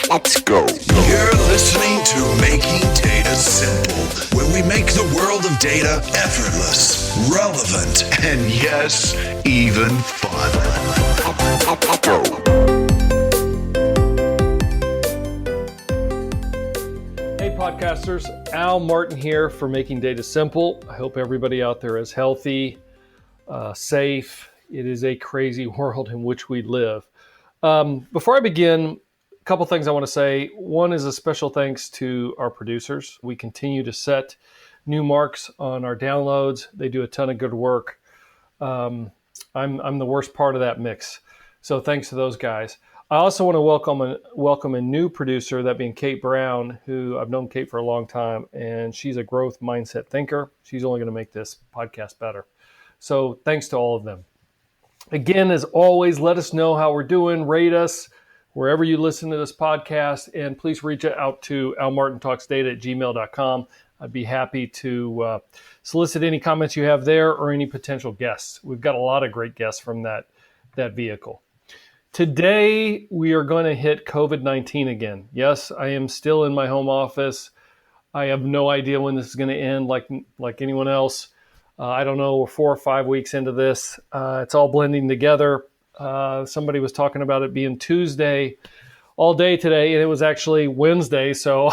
Let's go. You're listening to Making Data Simple, where we make the world of data effortless, relevant, and yes, even fun. Let's go. Hey podcasters, Al Martin here for Making Data Simple. I hope everybody out there is healthy, safe. It is a crazy world in which we live. Before I begin, a couple things I want to say. One is a special thanks to our producers. We continue to set new marks on our downloads. They do a ton of good work. I'm the worst part of that mix. So thanks to those guys. I also want to welcome a new producer, that being Kate Brown, who I've known Kate for a long time, and she's a growth mindset thinker. She's only going to make this podcast better. So thanks to all of them. Again, as always, let us know how we're doing. Rate us wherever you listen to this podcast, and please reach out to almartintalksdata@gmail.com. I'd be happy to solicit any comments you have there or any potential guests. We've got a lot of great guests from that vehicle. Today, we are going to hit COVID-19 again. Yes, I am still in my home office. I have no idea when this is going to end like anyone else. I don't know, we're 4 or 5 weeks into this. It's all blending together. Somebody was talking about it being Tuesday all day today, and it was actually Wednesday, so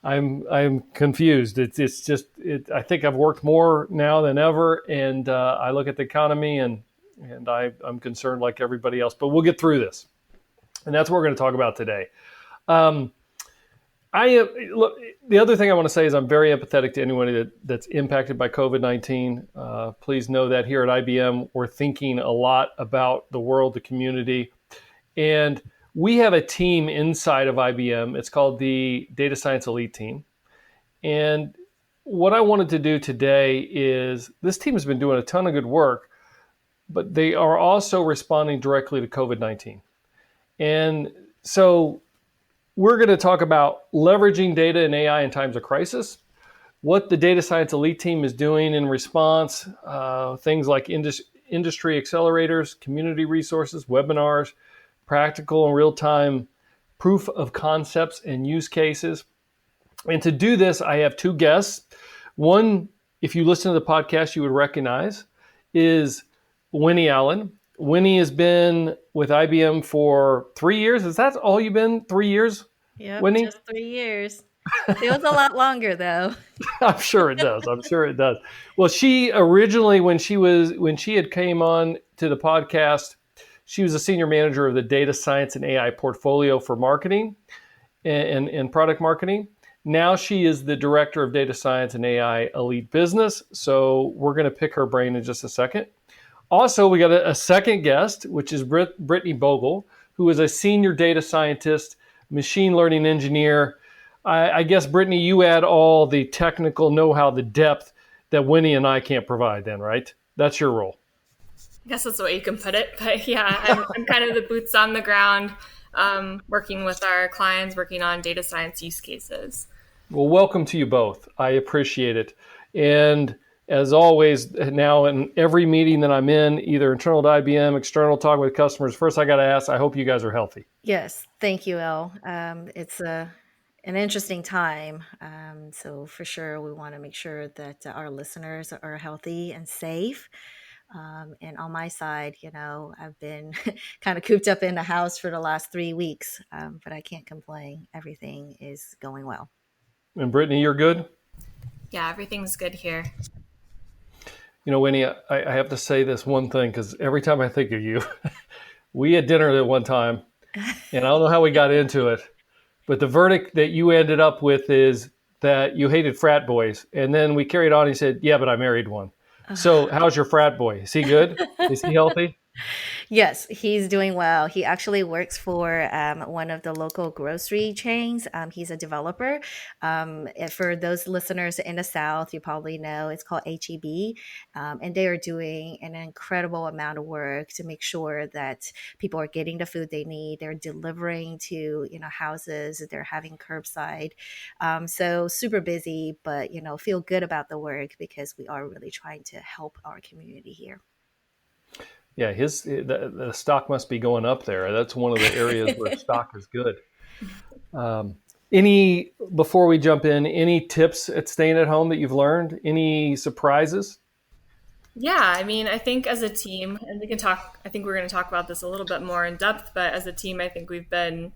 I'm confused. It's just I think I've worked more now than ever, and I look at the economy and I'm concerned like everybody else. But we'll get through this, and that's what we're going to talk about today. The other thing I want to say is I'm very empathetic to anyone that's impacted by COVID-19. Please know that here at IBM, we're thinking a lot about the world, the community, and we have a team inside of IBM. It's called the Data Science Elite Team. And what I wanted to do today is, this team has been doing a ton of good work, but they are also responding directly to COVID-19. And so we're going to talk about leveraging data and AI in times of crisis, what the Data Science Elite Team is doing in response, things like industry accelerators, community resources, webinars, practical and real-time proof of concepts and use cases. And to do this, I have two guests. One, if you listen to the podcast, you would recognize, is Wennie Allen. Wennie has been with IBM for 3 years. Is that all you've been? 3 years? Yep, Wennie? just 3 years. It was a lot longer though. I'm sure it does. Well, she originally, when she had came on to the podcast, she was a senior manager of the data science and AI portfolio for marketing and product marketing. Now she is the director of data science and AI elite business. So we're going to pick her brain in just a second. Also, we got a second guest, which is Brittany Boggle, who is a senior data scientist, machine learning engineer. I guess, Brittany, you add all the technical know-how, the depth that Winnie and I can't provide then, right? That's your role. I guess that's the way you can put it. But yeah, I'm kind of the boots on the ground, working with our clients, working on data science use cases. Well, welcome to you both. I appreciate it. And as always, now in every meeting that I'm in, either internal to IBM, external, talk with customers, first I got to ask, I hope you guys are healthy. Yes, thank you, El. It's an interesting time. So for sure, we want to make sure that our listeners are healthy and safe. And on my side, I've been kind of cooped up in the house for the last 3 weeks, but I can't complain. Everything is going well. And Brittany, you're good? Yeah, everything's good here. Winnie, I have to say this one thing, because every time I think of you, we had dinner at one time, and I don't know how we got into it, but the verdict that you ended up with is that you hated frat boys. And then we carried on, and he said, yeah, but I married one. So how's your frat boy? Is he good? Is he healthy? Yes, he's doing well. He actually works for one of the local grocery chains. He's a developer. For those listeners in the South, you probably know it's called HEB. And they are doing an incredible amount of work to make sure that people are getting the food they need. They're delivering to, houses. They're having curbside. So super busy, but, feel good about the work because we are really trying to help our community here. Yeah, the stock must be going up there. That's one of the areas where stock is good. Before we jump in, any tips at staying at home that you've learned? Any surprises? Yeah, I mean, I think as a team, and we can talk, I think we're going to talk about this a little bit more in depth, but as a team, I think we've been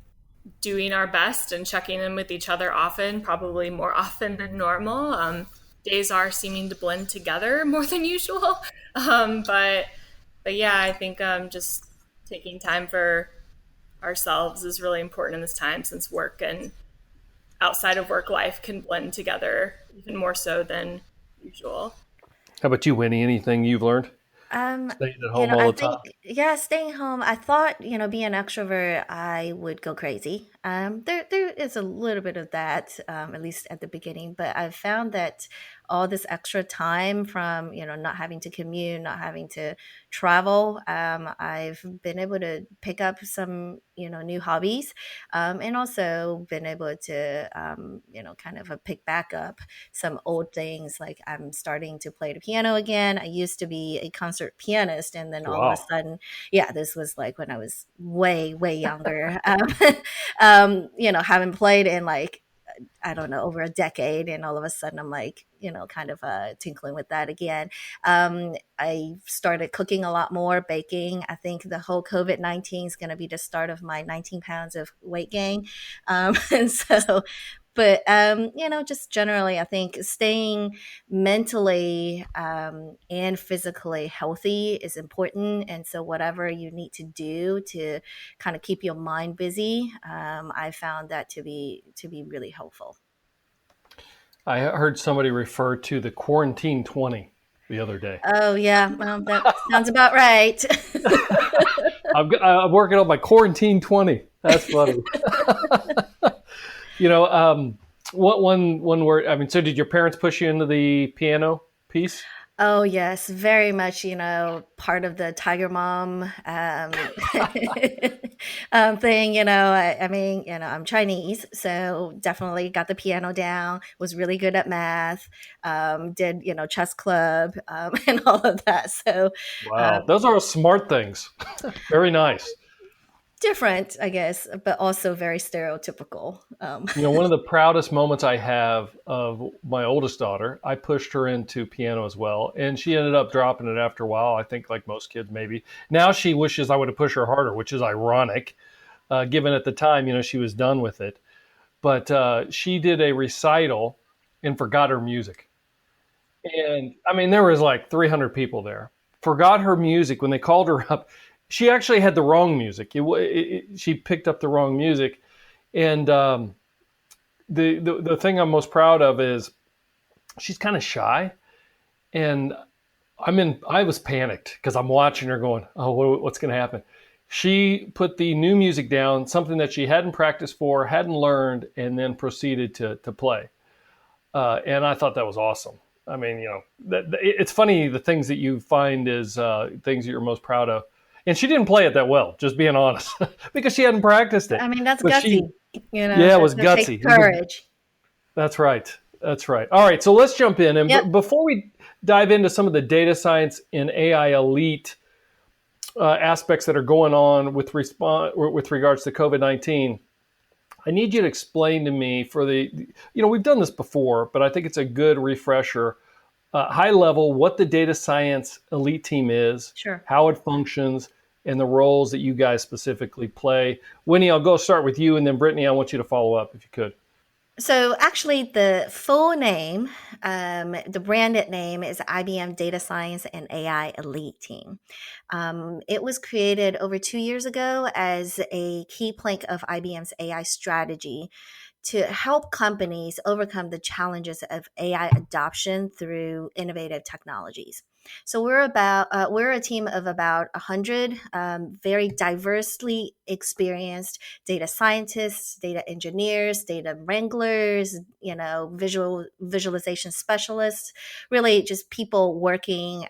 doing our best and checking in with each other often, probably more often than normal. Days are seeming to blend together more than usual. Um, but, but yeah, I think just taking time for ourselves is really important in this time since work and outside of work life can blend together even more so than usual. How about you, Winnie? Anything you've learned Um, staying at home I all the think, time? yeah, staying home. I thought, being an extrovert, I would go crazy. There is a little bit of that, at least at the beginning, but I've found that all this extra time from, not having to commute, not having to travel, I've been able to pick up some, new hobbies, and also been able to, kind of pick back up some old things. Like I'm starting to play the piano again. I used to be a concert pianist, and then all of a Wow. sudden, yeah, this was like when I was way, way younger. Haven't played in like, I don't know, over a decade, and all of a sudden I'm like, kind of tinkling with that again. I started cooking a lot more, baking. I think the whole COVID-19 is going to be the start of my 19 pounds of weight gain. And so, but just generally, I think staying mentally and physically healthy is important. And so, whatever you need to do to kind of keep your mind busy, I found that to be really helpful. I heard somebody refer to the quarantine 20 the other day. Oh yeah, well that sounds about right. I'm working on my quarantine 20. That's funny. you know, one word. I mean, so did your parents push you into the piano piece? Oh yes, very much. Part of the Tiger Mom thing. I mean, I'm Chinese, so definitely got the piano down. Was really good at math. Did chess club and all of that. So Wow, um, those are smart things. Very nice. different, I guess, but also very stereotypical. One of the proudest moments I have of my oldest daughter, I pushed her into piano as well, and she ended up dropping it after a while. I think, like most kids, maybe. Now she wishes I would have pushed her harder, which is ironic, given at the time, she was done with it. But she did a recital and forgot her music. And I mean, there was like 300 people there. Forgot her music when they called her up. She actually had the wrong music. She picked up the wrong music. And the thing I'm most proud of is she's kind of shy, and I was panicked because I'm watching her going, oh, what's going to happen? She put the new music down, something that she hadn't practiced for, hadn't learned, and then proceeded to play. And I thought that was awesome. I mean, it's funny the things that you find is things that you're most proud of. And she didn't play it that well, just being honest, because she hadn't practiced it. I mean, that's But gutsy. yeah, it was That takes gutsy. courage. That's right. That's right. All right. So let's jump in. And Yep. before we dive into some of the data science and AI elite aspects that are going on with regards to COVID-19, I need you to explain to me we've done this before, but I think it's a good refresher, high level, what the data science elite team is, Sure. how it functions, and the roles that you guys specifically play. Winnie, I'll go start with you, and then Brittany, I want you to follow up if you could. So actually, the full name, the branded name is IBM Data Science and AI Elite Team. It was created over 2 years ago as a key plank of IBM's AI strategy to help companies overcome the challenges of AI adoption through innovative technologies. So we're a team of about 100 very diversely experienced data scientists, data engineers, data wranglers, visualization specialists, really just people working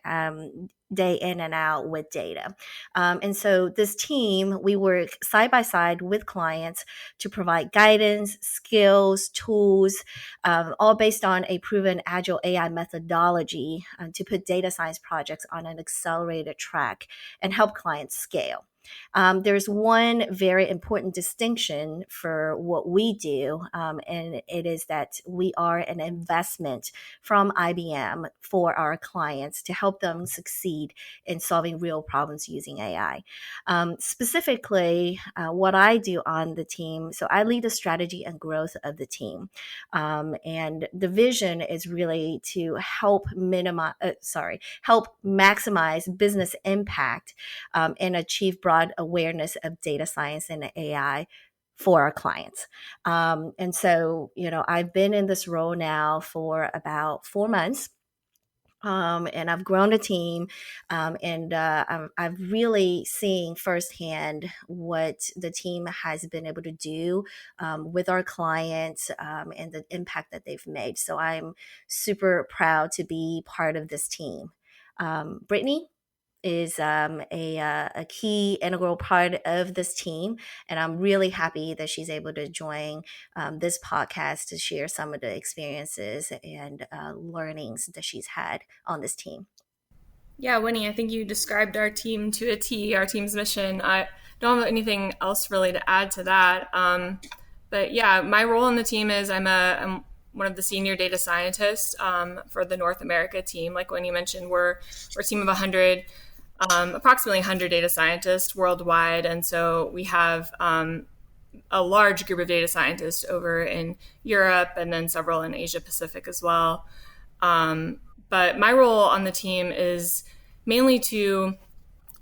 day in and out with data. And so this team, we work side by side with clients to provide guidance, skills, tools, all based on a proven agile AI methodology to put data science projects on an accelerated track and help clients scale. There's one very important distinction for what we do, and it is that we are an investment from IBM for our clients to help them succeed in solving real problems using AI. Specifically, what I do on the team, so I lead the strategy and growth of the team. And the vision is really to help maximize business impact and achieve broad awareness of data science and AI for our clients. And so, I've been in this role now for about 4 months. And I've grown a team, and I've really seen firsthand what the team has been able to do with our clients and the impact that they've made. So I'm super proud to be part of this team. Brittany is a key integral part of this team, and I'm really happy that she's able to join this podcast to share some of the experiences and learnings that she's had on this team. Yeah, Winnie, I think you described our team to a T, our team's mission. I don't have anything else really to add to that. But yeah, my role on the team is I'm one of the senior data scientists for the North America team. Like when you mentioned, we're a team of 100, approximately 100 data scientists worldwide. And so we have a large group of data scientists over in Europe and then several in Asia Pacific as well. But my role on the team is mainly to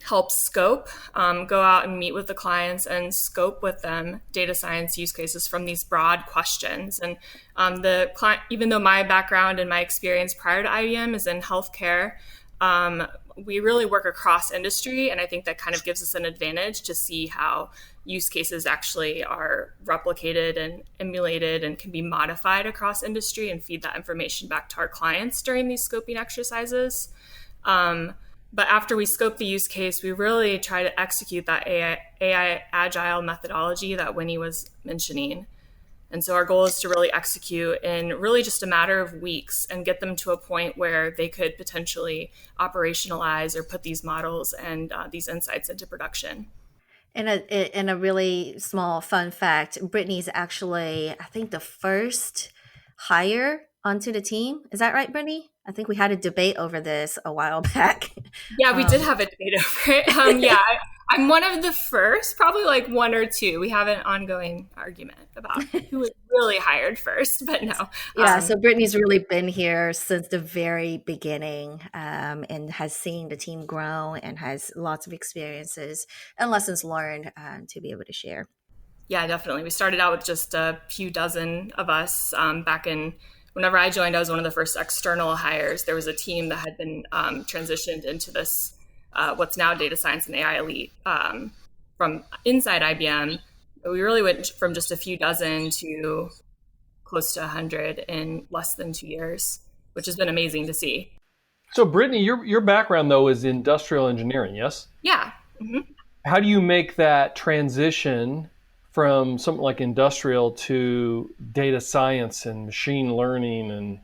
help scope, go out and meet with the clients and scope with them data science use cases from these broad questions. And the client, even though my background and my experience prior to IBM is in healthcare, we really work across industry. And I think that kind of gives us an advantage to see how use cases actually are replicated and emulated and can be modified across industry and feed that information back to our clients during these scoping exercises. But after we scope the use case, we really try to execute that AI agile methodology that Winnie was mentioning. And so our goal is to really execute in really just a matter of weeks and get them to a point where they could potentially operationalize or put these models and these insights into production. And a really small fun fact, Brittany's actually, I think, the first hire onto the team. Is that right, Brittany? I think we had a debate over this a while back. Yeah, we did have a debate over it. I'm one of the first, probably like one or two. We have an ongoing argument about who was really hired first, but no. Yeah, so Brittany's really been here since the very beginning and has seen the team grow and has lots of experiences and lessons learned to be able to share. Yeah, definitely. We started out with just a few dozen of us back in. Whenever I joined, I was one of the first external hires. There was a team that had been transitioned into this, what's now Data Science and AI Elite from inside IBM. But we really went from just a few dozen to close to 100 in less than 2 years, which has been amazing to see. So Brittany, your background though is industrial engineering, yes? Yeah. Mm-hmm. How do you make that transition from something like industrial to data science and machine learning and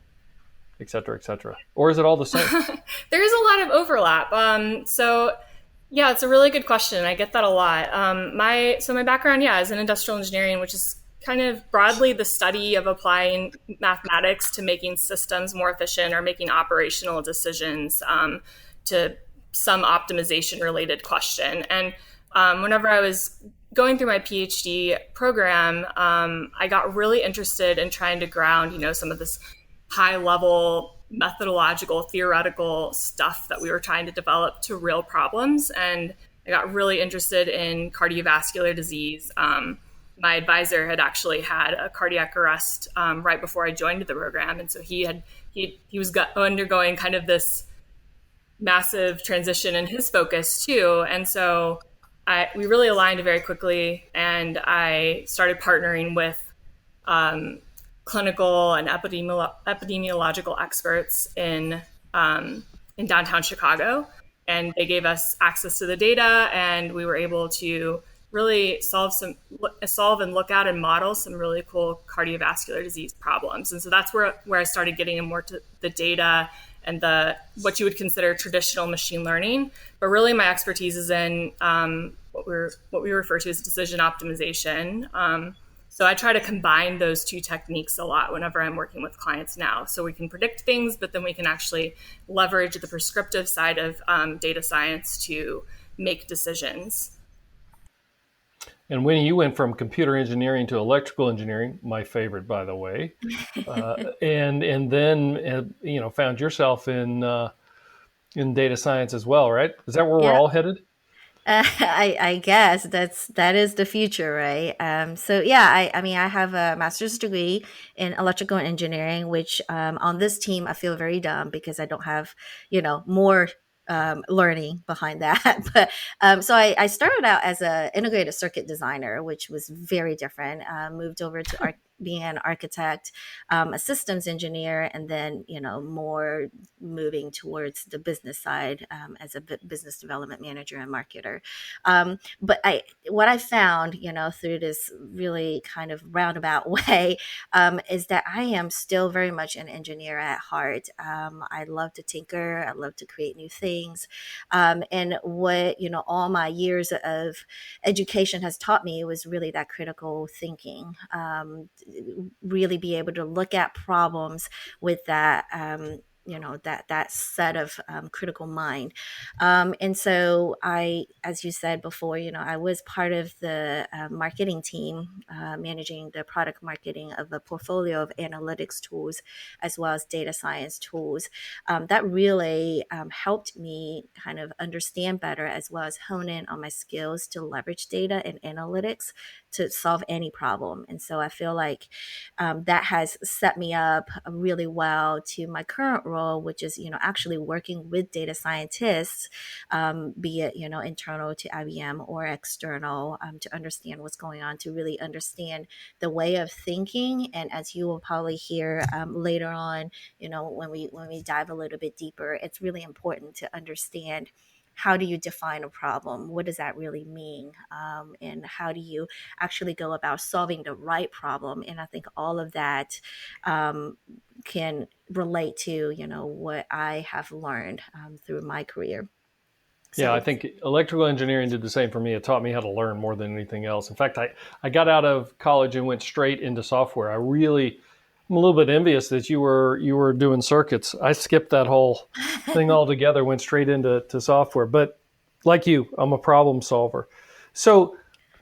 et cetera, et cetera? Or is it all the same? There is a lot of overlap. So yeah, it's a really good question. I get that a lot. My background, is in industrial engineering, which is kind of broadly the study of applying mathematics to making systems more efficient or making operational decisions to some optimization related question. And whenever I was going through my PhD program, I got really interested in trying to ground, some of this high level methodological, theoretical stuff that we were trying to develop to real problems. And I got really interested in cardiovascular disease. My advisor had actually had a cardiac arrest right before I joined the program. And so he was undergoing kind of this massive transition in his focus too. And so we really aligned very quickly, and I started partnering with clinical and epidemiological experts in downtown Chicago, and they gave us access to the data, and we were able to really solve and look at and model some really cool cardiovascular disease problems. And so that's where I started getting more to the data and what you would consider traditional machine learning. But really my expertise is in what we refer to as decision optimization. So I try to combine those two techniques a lot whenever I'm working with clients now. So we can predict things, but then we can actually leverage the prescriptive side of data science to make decisions. And Winnie, you went from computer engineering to electrical engineering, my favorite, by the way, and then found yourself in data science as well, right? Is that where we're all headed? I guess that is the future, right? So yeah, I mean, I have a master's degree in electrical engineering, which on this team I feel very dumb because I don't have, more learning behind that. But so I started out as a integrated circuit designer, which was very different. Moved over to being an architect, a systems engineer, and then more moving towards the business side as a business development manager and marketer. But what I found, through this really kind of roundabout way, is that I am still very much an engineer at heart. I love to tinker. I love to create new things. And what, all my years of education has taught me was really that critical thinking, really be able to look at problems with that, that set of critical mind. And so as you said before, I was part of the marketing team, managing the product marketing of a portfolio of analytics tools, as well as data science tools. That really helped me kind of understand better, as well as hone in on my skills to leverage data and analytics to solve any problem. And so I feel like that has set me up really well to my current role, which is, actually working with data scientists, be it, internal to IBM or external, to understand what's going on, to really understand the way of thinking. And as you will probably hear later on, when we dive a little bit deeper, it's really important to understand, how do you define a problem? What does that really mean? And how do you actually go about solving the right problem? And I think all of that can relate to, what I have learned through my career. So, yeah, I think electrical engineering did the same for me. It taught me how to learn more than anything else. In fact, I got out of college and went straight into software. I'm a little bit envious that you were doing circuits. I skipped that whole thing altogether, went straight into software. But like you, I'm a problem solver. So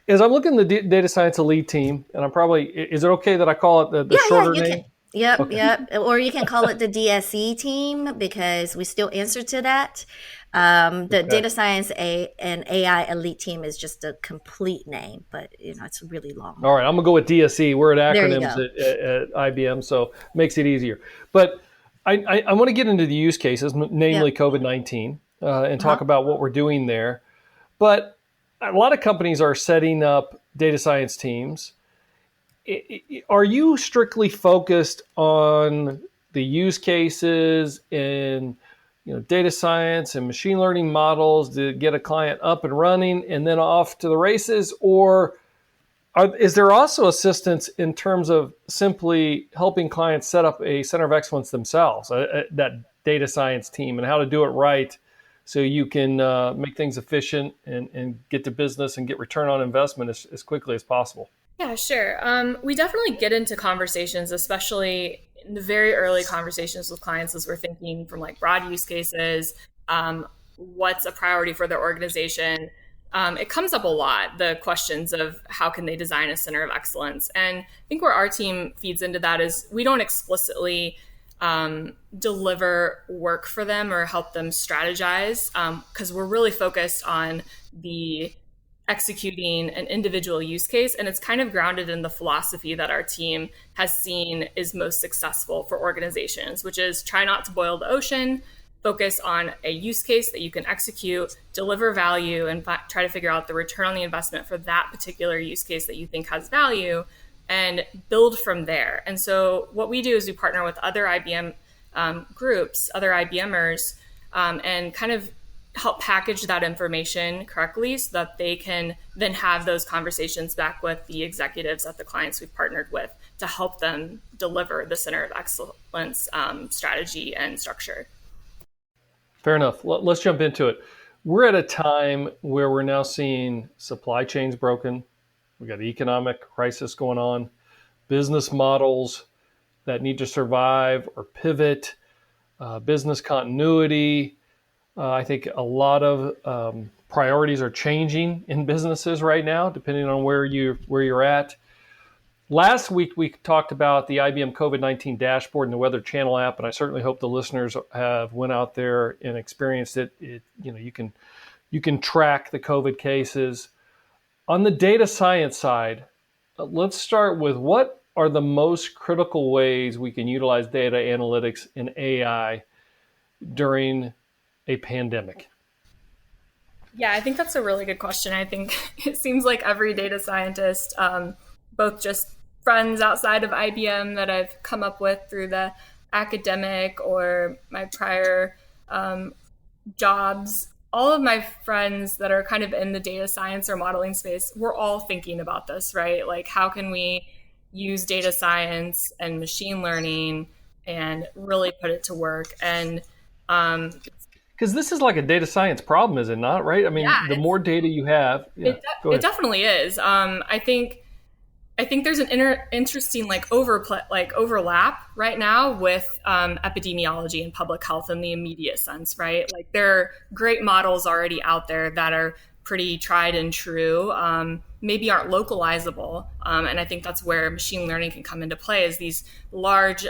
as I'm looking at the data science elite team, and is it okay that I call it the shorter name? Yep, Okay. yep. Or you can call it the DSE team because we still answer to that. The data science and AI elite team is just a complete name, but it's really long. All right, I'm gonna go with DSE. We're at There you acronyms at IBM, so it makes it easier. But I want to get into the use cases, namely COVID-19, and talk about what we're doing there. But a lot of companies are setting up data science teams. Are you strictly focused on the use cases in data science and machine learning models to get a client up and running and then off to the races? Or is there also assistance in terms of simply helping clients set up a center of excellence themselves, that data science team, and how to do it right so you can make things efficient and get to business and get return on investment as quickly as possible? Yeah, sure. We definitely get into conversations, especially in the very early conversations with clients as we're thinking from like broad use cases, what's a priority for their organization. It comes up a lot, the questions of how can they design a center of excellence. And I think where our team feeds into that is we don't explicitly deliver work for them or help them strategize, because we're really focused on the executing an individual use case. And it's kind of grounded in the philosophy that our team has seen is most successful for organizations, which is try not to boil the ocean, focus on a use case that you can execute, deliver value, and try to figure out the return on the investment for that particular use case that you think has value, and build from there. And so what we do is we partner with other IBM groups, other IBMers, and kind of help package that information correctly so that they can then have those conversations back with the executives at the clients we've partnered with to help them deliver the center of excellence strategy and structure. Fair enough. Let's jump into it. We're at a time where we're now seeing supply chains broken. We got economic crisis going on, business models that need to survive or pivot, business continuity. I think a lot of priorities are changing in businesses right now, depending on where you're at. Last week we talked about the IBM COVID-19 dashboard and the Weather Channel app, and I certainly hope the listeners have went out there and experienced it. You can track the COVID cases. On the data science side, let's start with what are the most critical ways we can utilize data analytics and AI during a pandemic? Yeah, I think that's a really good question. I think it seems like every data scientist, both just friends outside of IBM that I've come up with through the academic or my prior jobs, all of my friends that are kind of in the data science or modeling space, we're all thinking about this, right? Like, how can we use data science and machine learning and really put it to work? And Because this is like a data science problem, is it not? Right? I mean, yeah, the more data you have, it definitely is. I think there's an interesting overlap right now with epidemiology and public health in the immediate sense, right? Like, there are great models already out there that are pretty tried and true, maybe aren't localizable, and I think that's where machine learning can come into play. Is these large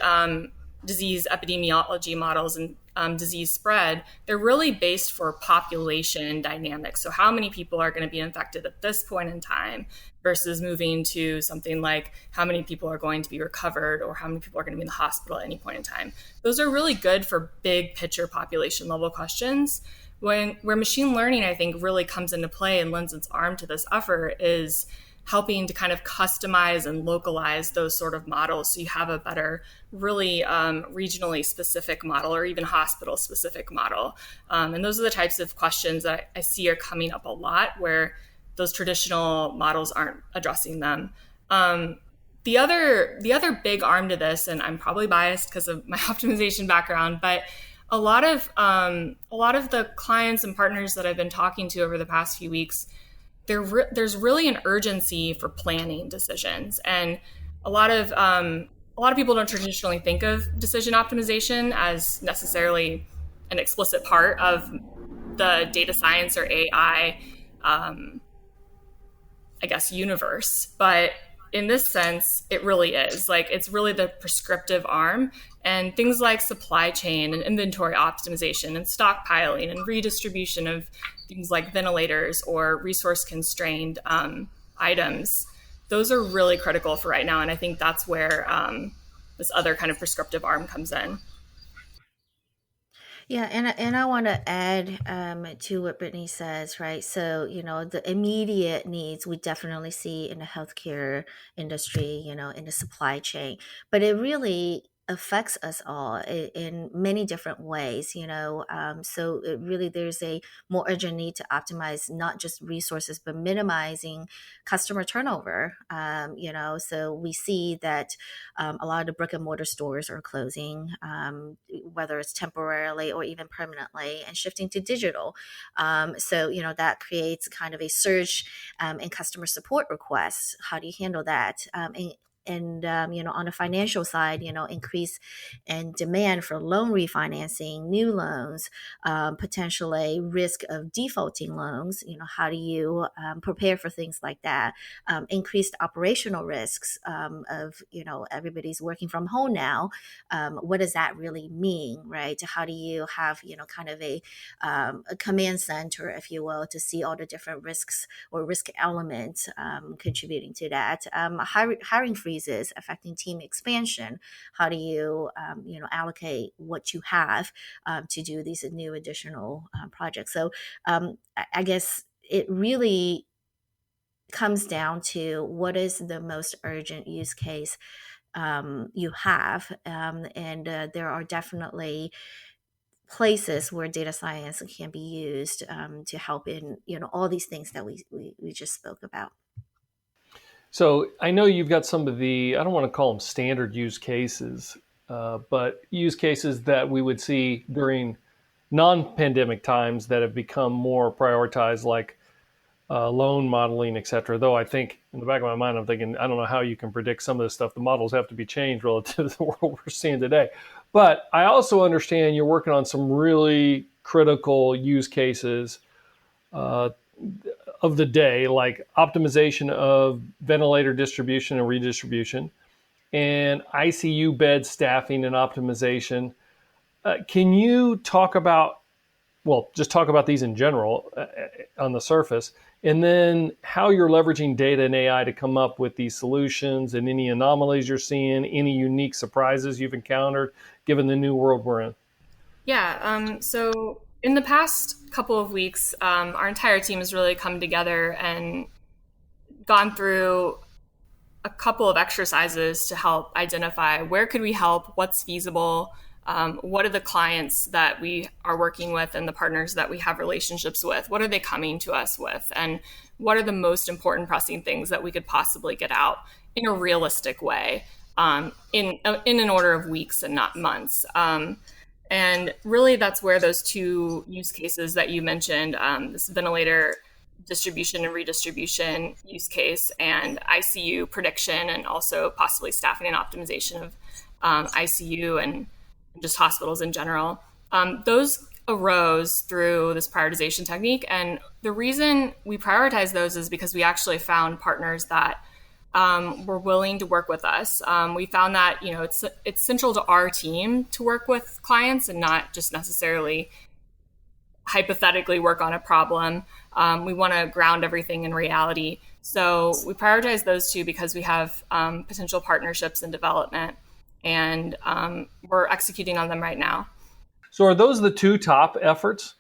disease epidemiology models and disease spread, they're really based for population dynamics. So how many people are going to be infected at this point in time versus moving to something like how many people are going to be recovered or how many people are going to be in the hospital at any point in time. Those are really good for big picture population level questions. Where machine learning, I think, really comes into play and lends its arm to this effort is helping to kind of customize and localize those sort of models so you have a better, really regionally specific model or even hospital specific model. And those are the types of questions that I see are coming up a lot where those traditional models aren't addressing them. The other big arm to this, and I'm probably biased because of my optimization background, but a lot of the clients and partners that I've been talking to over the past few weeks, there's really an urgency for planning decisions, and a lot of people don't traditionally think of decision optimization as necessarily an explicit part of the data science or AI, I guess, universe. But in this sense, it really is. Like, it's really the prescriptive arm, and things like supply chain and inventory optimization and stockpiling and redistribution of things like ventilators or resource constrained items. Those are really critical for right now. And I think that's where this other kind of prescriptive arm comes in. Yeah, and I want to add to what Brittany says, right? So, the immediate needs we definitely see in the healthcare industry, in the supply chain, but it really affects us all in many different ways, so it really, there's a more urgent need to optimize not just resources, but minimizing customer turnover. So we see that a lot of the brick and mortar stores are closing, whether it's temporarily or even permanently, and shifting to digital. So, that creates kind of a surge in customer support requests. How do you handle that? And on the financial side, increase in demand for loan refinancing, new loans, potentially risk of defaulting loans. How do you prepare for things like that? Increased operational risks of everybody's working from home now. What does that really mean, right? How do you have kind of a command center, if you will, to see all the different risks or risk elements contributing to that? Hiring freezes affecting team expansion. How do you allocate what you have to do these new additional projects? So I guess it really comes down to what is the most urgent use case you have, and there are definitely places where data science can be used to help in all these things that we just spoke about. So I know you've got some of the, I don't want to call them standard use cases, but use cases that we would see during non-pandemic times that have become more prioritized, like loan modeling, et cetera. Though I think in the back of my mind, I'm thinking, I don't know how you can predict some of this stuff. The models have to be changed relative to the world we're seeing today. But I also understand you're working on some really critical use cases of the day, like optimization of ventilator distribution and redistribution, and ICU bed staffing and optimization. Can you talk about, well, just talk about these in general on the surface, and then how you're leveraging data and AI to come up with these solutions, and any anomalies you're seeing, any unique surprises you've encountered given the new world we're in? Yeah. So in the past couple of weeks, our entire team has really come together and gone through a couple of exercises to help identify where could we help, what's feasible, what are the clients that we are working with and the partners that we have relationships with, what are they coming to us with, and what are the most important pressing things that we could possibly get out in a realistic way, in an order of weeks and not months. And really, that's where those two use cases that you mentioned, this ventilator distribution and redistribution use case, and ICU prediction, and also possibly staffing and optimization of ICU and just hospitals in general. Those arose through this prioritization technique. And the reason we prioritize those is because we actually found partners that were willing to work with us. We found that, it's central to our team to work with clients and not just necessarily hypothetically work on a problem. We want to ground everything in reality. So we prioritize those two because we have potential partnerships in development, and we're executing on them right now. So are those the two top efforts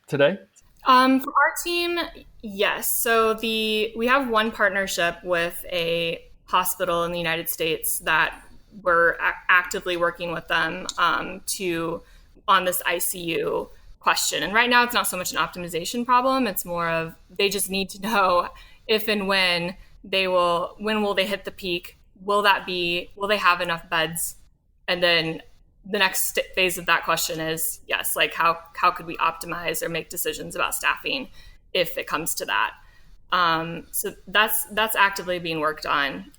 today? For our team, yes. So we have one partnership with a hospital in the United States that we're actively working with them on this ICU question. And right now it's not so much an optimization problem. It's more of they just need to know if and when will they hit the peak? Will they have enough beds? And then the next phase of that question is, yes, like how could we optimize or make decisions about staffing if it comes to that? So that's actively being worked on.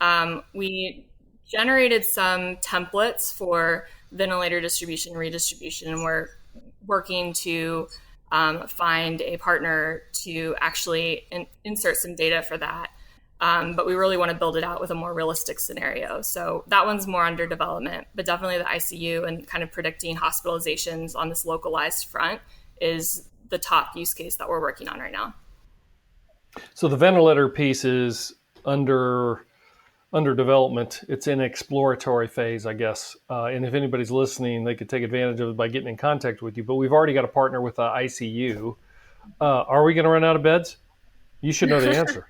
We generated some templates for ventilator distribution and redistribution, and we're working to find a partner to actually insert some data for that. But we really want to build it out with a more realistic scenario. So that one's more under development, but definitely the ICU and kind of predicting hospitalizations on this localized front is the top use case that we're working on right now. So the ventilator piece is under development. It's in exploratory phase, I guess. And if anybody's listening, they could take advantage of it by getting in contact with you. But we've already got a partner with the ICU. Are we going to run out of beds? You should know the answer.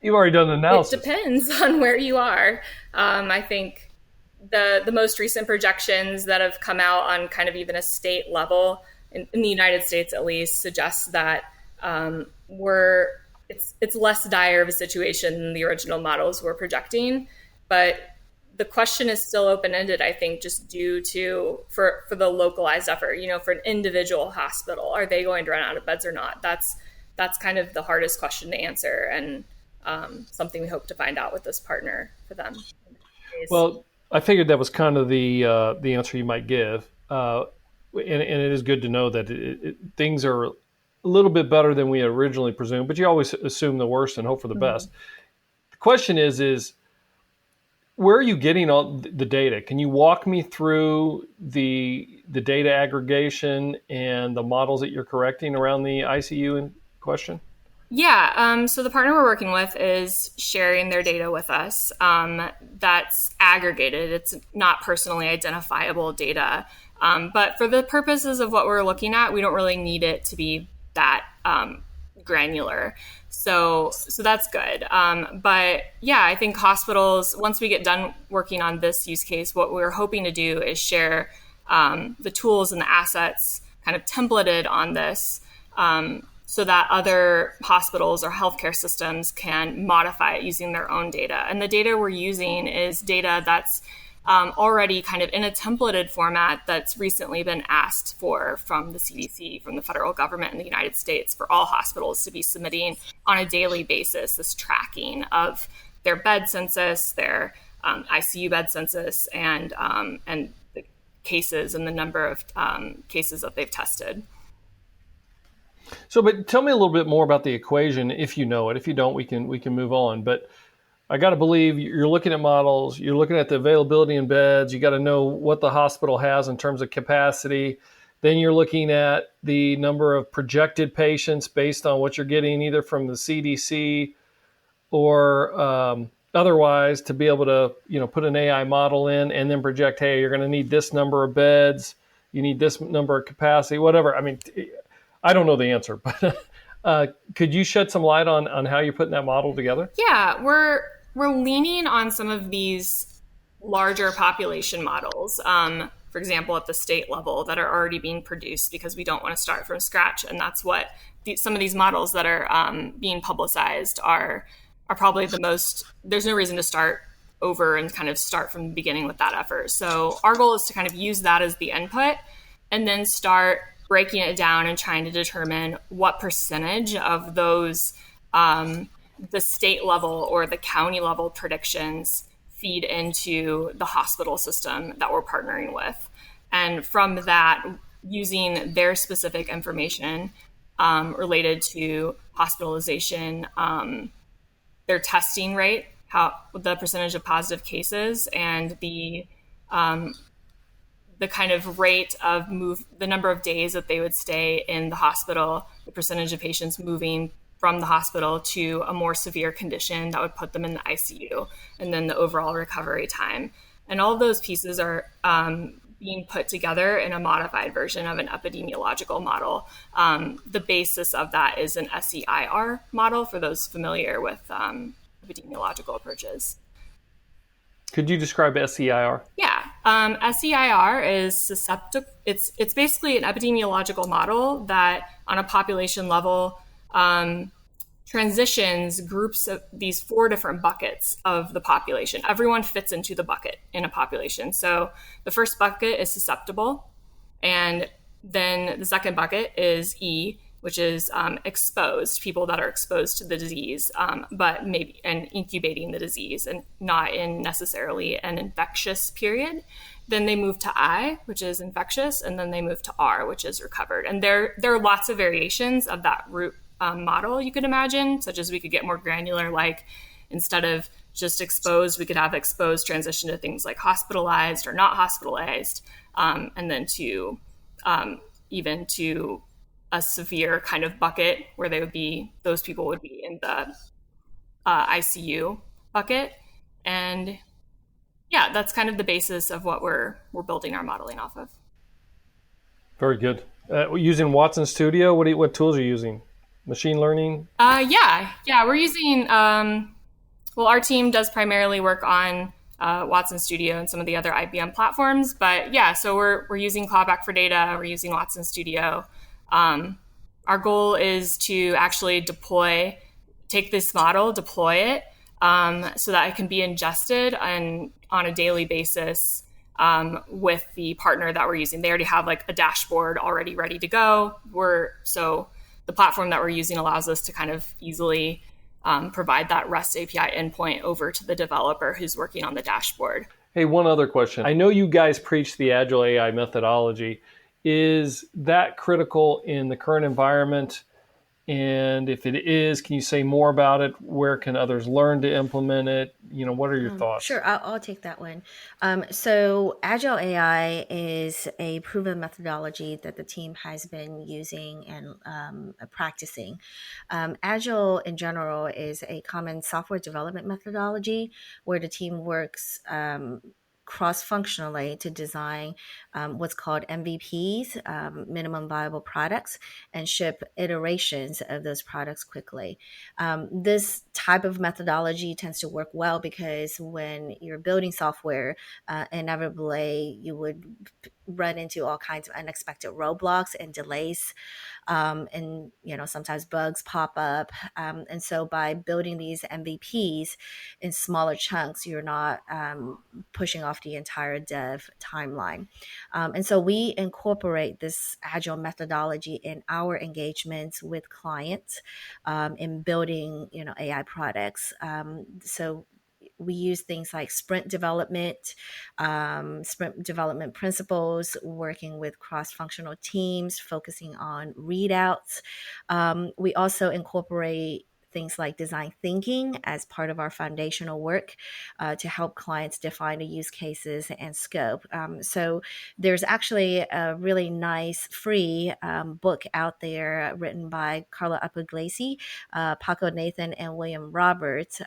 You've already done the analysis. It depends on where you are. I think the most recent projections that have come out on kind of even a state level in the United States, at least, suggests that it's less dire of a situation than the original models were projecting. But the question is still open-ended, I think, just due to for the localized effort. For an individual hospital, are they going to run out of beds or not? That's kind of the hardest question to answer, and something we hope to find out with this partner for them. Well, I figured that was kind of the answer you might give, and it is good to know that things are a little bit better than we originally presumed, but you always assume the worst and hope for the best. The question is where are you getting all the data? Can you walk me through the data aggregation and the models that you're correcting around the ICU in question? Yeah. So the partner we're working with is sharing their data with us. That's aggregated. It's not personally identifiable data. But for the purposes of what we're looking at, we don't really need it to be that granular. So that's good. But yeah, I think hospitals, once we get done working on this use case, what we're hoping to do is share the tools and the assets kind of templated on this, so that other hospitals or healthcare systems can modify it using their own data. And the data we're using is data that's already kind of in a templated format that's recently been asked for from the CDC, from the federal government in the United States, for all hospitals to be submitting on a daily basis this tracking of their bed census, their ICU bed census, and the cases and the number of cases that they've tested. So, but tell me a little bit more about the equation, if you know it. If you don't, we can move on. But I got to believe you're looking at models, you're looking at the availability in beds, you got to know what the hospital has in terms of capacity. Then you're looking at the number of projected patients based on what you're getting either from the CDC or otherwise to be able to, put an AI model in and then project, hey, you're going to need this number of beds, you need this number of capacity, whatever. I mean, I don't know the answer, but could you shed some light on how you're putting that model together? Yeah, we're leaning on some of these larger population models, for example, at the state level that are already being produced because we don't want to start from scratch. And that's what some of these models that are being publicized are probably the most, there's no reason to start over and kind of start from the beginning with that effort. So our goal is to kind of use that as the input and then start breaking it down and trying to determine what percentage of those the state level or the county level predictions feed into the hospital system that we're partnering with. And from that, using their specific information related to hospitalization, their testing rate, the percentage of positive cases, and the kind of rate of the number of days that they would stay in the hospital, the percentage of patients moving from the hospital to a more severe condition that would put them in the ICU, and then the overall recovery time. And all of those pieces are being put together in a modified version of an epidemiological model. The basis of that is an SEIR model for those familiar with epidemiological approaches. Could you describe SEIR? Yeah. SEIR is susceptible. It's basically an epidemiological model that on a population level transitions groups of these 4 different buckets of the population. Everyone fits into the bucket in a population. So the first bucket is susceptible. And then the second bucket is E, which is exposed, people that are exposed to the disease, but maybe and incubating the disease and not in necessarily an infectious period. Then they move to I, which is infectious, and then they move to R, which is recovered. And there are lots of variations of that root model you could imagine, such as we could get more granular, like instead of just exposed, we could have exposed transition to things like hospitalized or not hospitalized, and then to even to a severe kind of bucket where those people would be in the ICU bucket. And yeah, that's kind of the basis of what we're building our modeling off of. Very good. Using Watson Studio, what tools are you using? Machine learning? Yeah, we're using, our team does primarily work on Watson Studio and some of the other IBM platforms, but yeah, so we're using Clawback for data, we're using Watson Studio. Our goal is to actually take this model, deploy it, so that it can be ingested on a daily basis with the partner that we're using. They already have like a dashboard already ready to go. So the platform that we're using allows us to kind of easily provide that REST API endpoint over to the developer who's working on the dashboard. Hey, one other question. I know you guys preach the agile AI methodology. Is that critical in the current environment? And if it is, can you say more about it? Where can others learn to implement it? What are your thoughts? Sure, I'll take that one. So Agile AI is a proven methodology that the team has been using and practicing. Agile in general is a common software development methodology where the team works cross-functionally to design what's called MVPs, minimum viable products, and ship iterations of those products quickly. This type of methodology tends to work well because when you're building software, inevitably you would run into all kinds of unexpected roadblocks and delays, and sometimes bugs pop up, and so by building these MVPs in smaller chunks, you're not pushing off the entire dev timeline. And so we incorporate this agile methodology in our engagements with clients, in building AI products. So we use things like sprint development principles, working with cross-functional teams, focusing on readouts. We also incorporate things like design thinking as part of our foundational work, to help clients define the use cases and scope. So there's actually a really nice free book out there written by Carla Apuglisi, Paco Nathan, and William Roberts,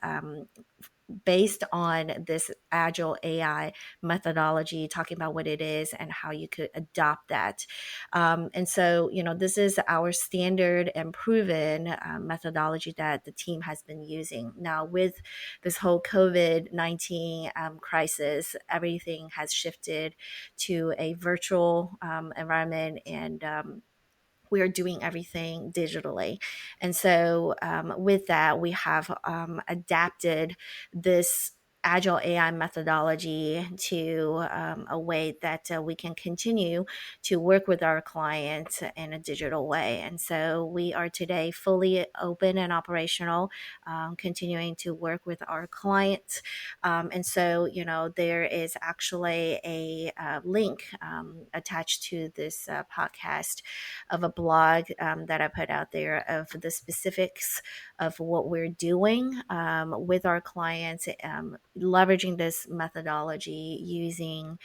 based on this agile AI methodology, talking about what it is and how you could adopt that. And so, this is our standard and proven methodology that the team has been using. Now, with this whole COVID-19 crisis, everything has shifted to a virtual environment, and we are doing everything digitally. And so with that, we have adapted this agile AI methodology to a way that we can continue to work with our clients in a digital way. And so we are today fully open and operational, continuing to work with our clients. And so, there is actually a link attached to this podcast of a blog that I put out there of the specifics of what we're doing with our clients, leveraging this methodology using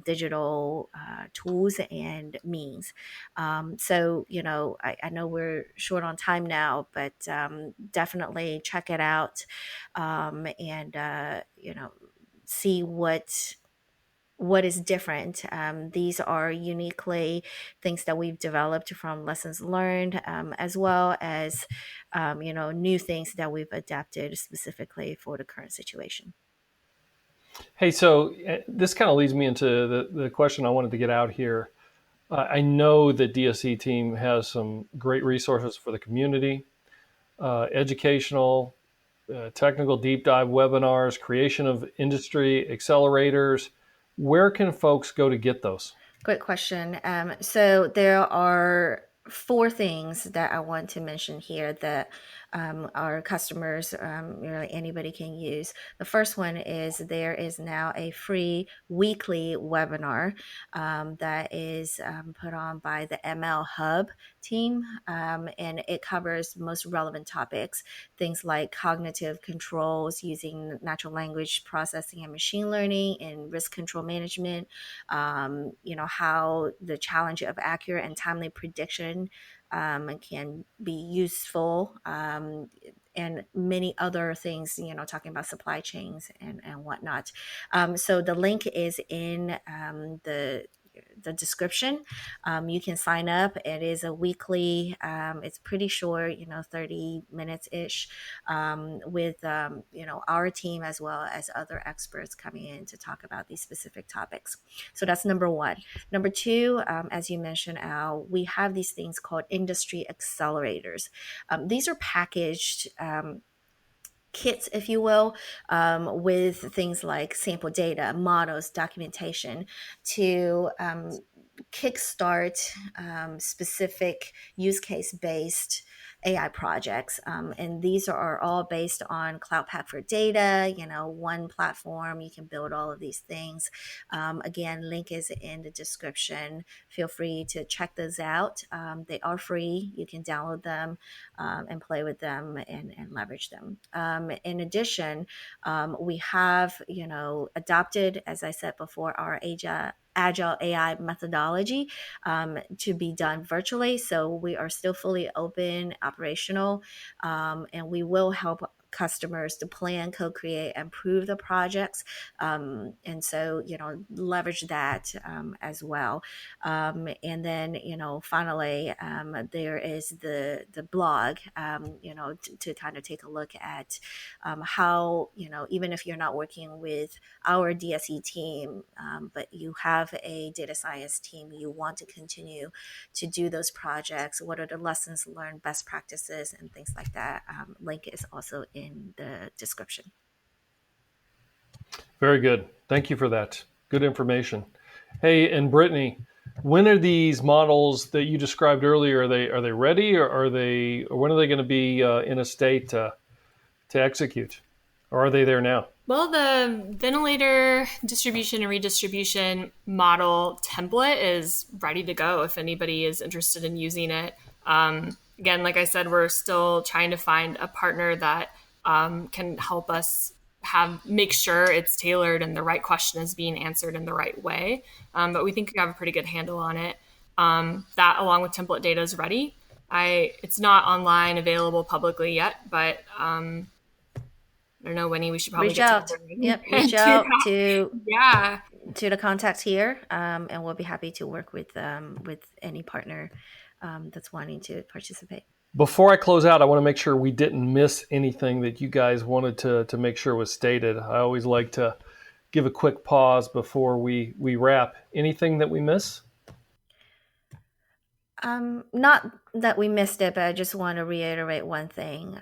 digital tools and means. So, I know we're short on time now, but definitely check it out, and, see what is different. These are uniquely things that we've developed from lessons learned, as well as, new things that we've adapted specifically for the current situation. Hey, so this kind of leads me into the question I wanted to get out here. I know the DSE team has some great resources for the community, educational, technical deep dive webinars, creation of industry accelerators. Where can folks go to get those? Great question. So there are 4 things that I want to mention here that our customers, anybody can use. The first one is there is now a free weekly webinar that is put on by the ML Hub team, and it covers most relevant topics, things like cognitive controls using natural language processing and machine learning and risk control management, how the challenge of accurate and timely prediction can be useful, and many other things, talking about supply chains and whatnot. So the link is in the description. You can sign up. It is a weekly, it's pretty short, 30 minutes ish, with, our team as well as other experts coming in to talk about these specific topics. So that's number 1. Number 2, as you mentioned, Al, we have these things called industry accelerators. These are packaged kits, if you will, with things like sample data, models, documentation to kickstart specific use case based AI projects. And these are all based on Cloud Pak for Data, one platform. You can build all of these things. Again, link is in the description. Feel free to check those out. They are free. You can download them and play with them and leverage them. In addition, we have, adopted, as I said before, our agile AI methodology to be done virtually. So we are still fully open, operational, and we will help customers to plan, co-create, and prove the projects. And so, leverage that as well. And then, finally, there is the blog, to kind of take a look at how, even if you're not working with our DSE team, but you have a data science team, you want to continue to do those projects, what are the lessons learned, best practices, and things like that. Link is also in the description. Very good. Thank you for that. Good information. Hey, and Brittany, when are these models that you described earlier, are they ready, or when are they going to be in a state to execute? Or are they there now? Well, the ventilator distribution and redistribution model template is ready to go if anybody is interested in using it. Again, like I said, we're still trying to find a partner that can help us make sure it's tailored and the right question is being answered in the right way. But we think we have a pretty good handle on it. That, along with template data, is ready. It's not online available publicly yet, but I don't know, Wennie, we should probably reach out. Reach out to the contacts here, and we'll be happy to work with any partner that's wanting to participate. Before I close out, I want to make sure we didn't miss anything that you guys wanted to make sure was stated. I always like to give a quick pause before we wrap. Anything that we miss? Not that we missed it, but I just want to reiterate one thing.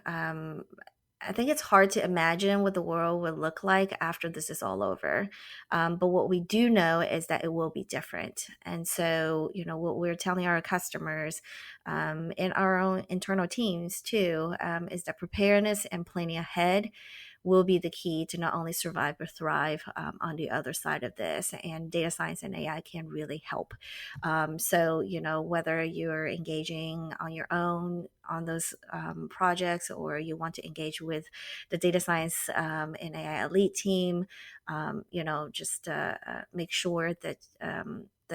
I think it's hard to imagine what the world would look like after this is all over. But what we do know is that it will be different. And so, what we're telling our customers and our own internal teams too, is that preparedness and planning ahead will be the key to not only survive but thrive on the other side of this. And data science and AI can really help. So, whether you're engaging on your own on those projects, or you want to engage with the data science and AI elite team, just make sure that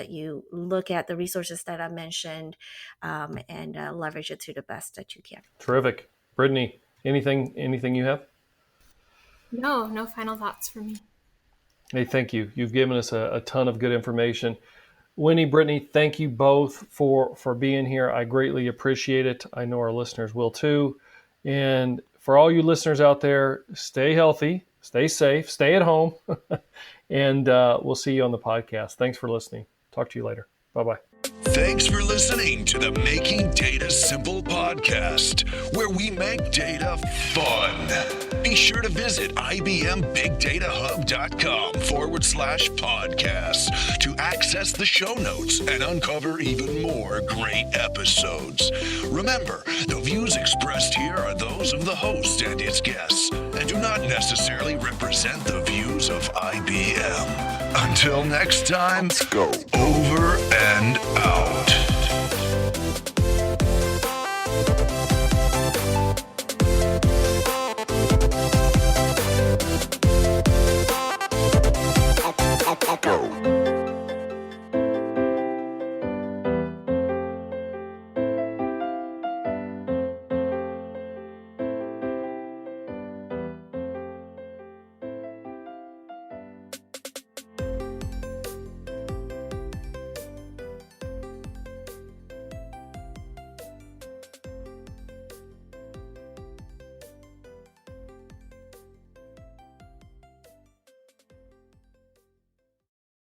you look at the resources that I mentioned and leverage it to the best that you can. Terrific. Brittany, anything you have? No final thoughts for me. Hey, thank you. You've given us a ton of good information. Wennie, Brittany, thank you both for being here. I greatly appreciate it. I know our listeners will too. And for all you listeners out there, stay healthy, stay safe, stay at home, and we'll see you on the podcast. Thanks for listening. Talk to you later. Bye-bye. Thanks for listening to the Making Data Simple podcast, where we make data fun. Be sure to visit ibmbigdatahub.com/podcast to access the show notes and uncover even more great episodes. Remember, the views expressed here are those of the host and its guests, and do not necessarily represent the views of IBM. Until next time, Let's go. over and out.